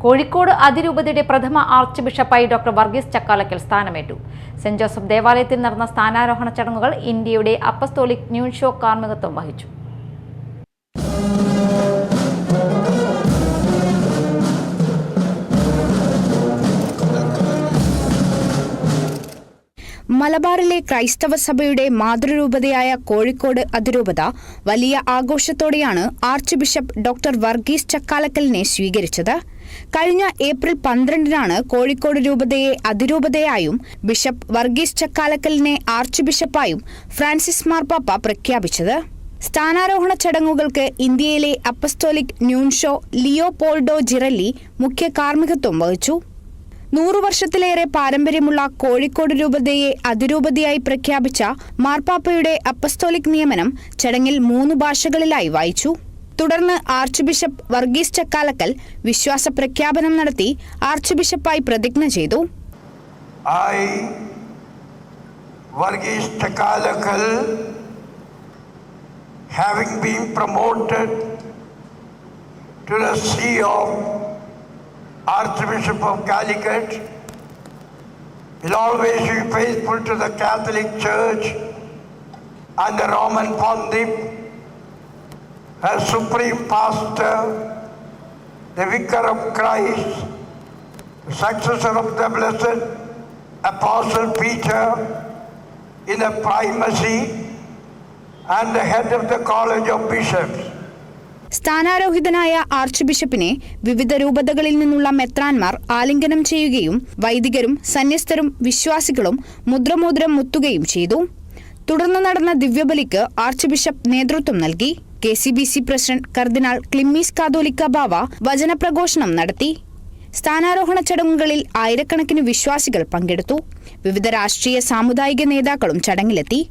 കോഴിക്കോട് അതിരൂപതയുടെ പ്രഥമ ആർച്ച് ബിഷപ്പായി ഡോക്ടർ വർഗീസ് ചക്കാലക്കൽ സ്ഥാനമേറ്റു. സെന്റ് ജോസഫ് ദേവാലയത്തിൽ നടന്ന സ്ഥാനാരോഹണ ചടങ്ങുകൾ ഇന്ത്യയുടെ അപ്പസ്തോലിക് ന്യൂൻഷോ കാർമ്മികത്വം വഹിച്ചു. മലബാറിലെ ക്രൈസ്തവ സഭയുടെ മാതൃരൂപതയായ കോഴിക്കോട് അതിരൂപത വലിയ ആഘോഷത്തോടെയാണ് ആർച്ച് ബിഷപ്പ് ഡോക്ടർ വർഗീസ് ചക്കാലക്കലിനെ സ്വീകരിച്ചത്. കഴിഞ്ഞ ഏപ്രിൽ 12-നാണ് കോഴിക്കോട് രൂപതയെ അതിരൂപതയായും ബിഷപ്പ് വർഗീസ് ചക്കാലക്കലിനെ ആർച്ച് ബിഷപ്പായും ഫ്രാൻസിസ് മാർപ്പാപ്പ പ്രഖ്യാപിച്ചത്. സ്ഥാനാരോഹണ ചടങ്ങുകൾക്ക് ഇന്ത്യയിലെ അപ്പസ്തോലിക് ന്യൂൻഷോ ലിയോപോൾഡോ ജിറല്ലി മുഖ്യ കാർമ്മികത്വം വഹിച്ചു. 100 വർഷത്തിലേറെ പാരമ്പര്യമുള്ള കോഴിക്കോട് രൂപതയെ അതിരൂപതയായി പ്രഖ്യാപിച്ച മാർപ്പാപ്പയുടെ അപ്പസ്തോലിക് നിയമനം ചടങ്ങിൽ 3 ഭാഷകളിലായി വായിച്ചു. തുടർന്ന് ആർച്ച് ബിഷപ്പ് വർഗീസ് ചക്കാലക്കൽ വിശ്വാസ പ്രഖ്യാപനം നടത്തി ആർച്ച് ബിഷപ്പായി പ്രതിജ്ഞ ചെയ്തു. I, Varghese Chakkalakal, having been promoted to the see of Archbishop of Calicut, will always be faithful to the Catholic Church and the Roman Pontiff, as Supreme Pastor, the Vicar of Christ, the successor of the Blessed Apostle Peter in the primacy, and the head of the College of Bishops. സ്ഥാനാരോഹിതനായ arch ബിഷപ്പിനെ വിവിധ രൂപതകളിൽ നിന്നുള്ള മെത്രാൻമാർ ആലിംഗനം ചെയ്യുകയും വൈദികരും സന്യസ്തരും വിശ്വാസികളും മുദ്രമോതിരം മുത്തുകയും ചെയ്തു. തുടർന്ന് നടന്ന ദിവ്യബലിക്ക് ആർച്ച് ബിഷപ്പ് നേതൃത്വം നൽകി. KCBC പ്രസിഡന്റ് കർദിനാൾ ക്ലിമ്മീസ് കാതോലിക്ക ബാവ വചനപ്രഘോഷണം നടത്തി. സ്ഥാനാരോഹണ ചടങ്ങുകളിൽ ആയിരക്കണക്കിന് വിശ്വാസികൾ പങ്കെടുത്തു. വിവിധ രാഷ്ട്രീയ സാമുദായിക നേതാക്കളും ചടങ്ങിലെത്തി.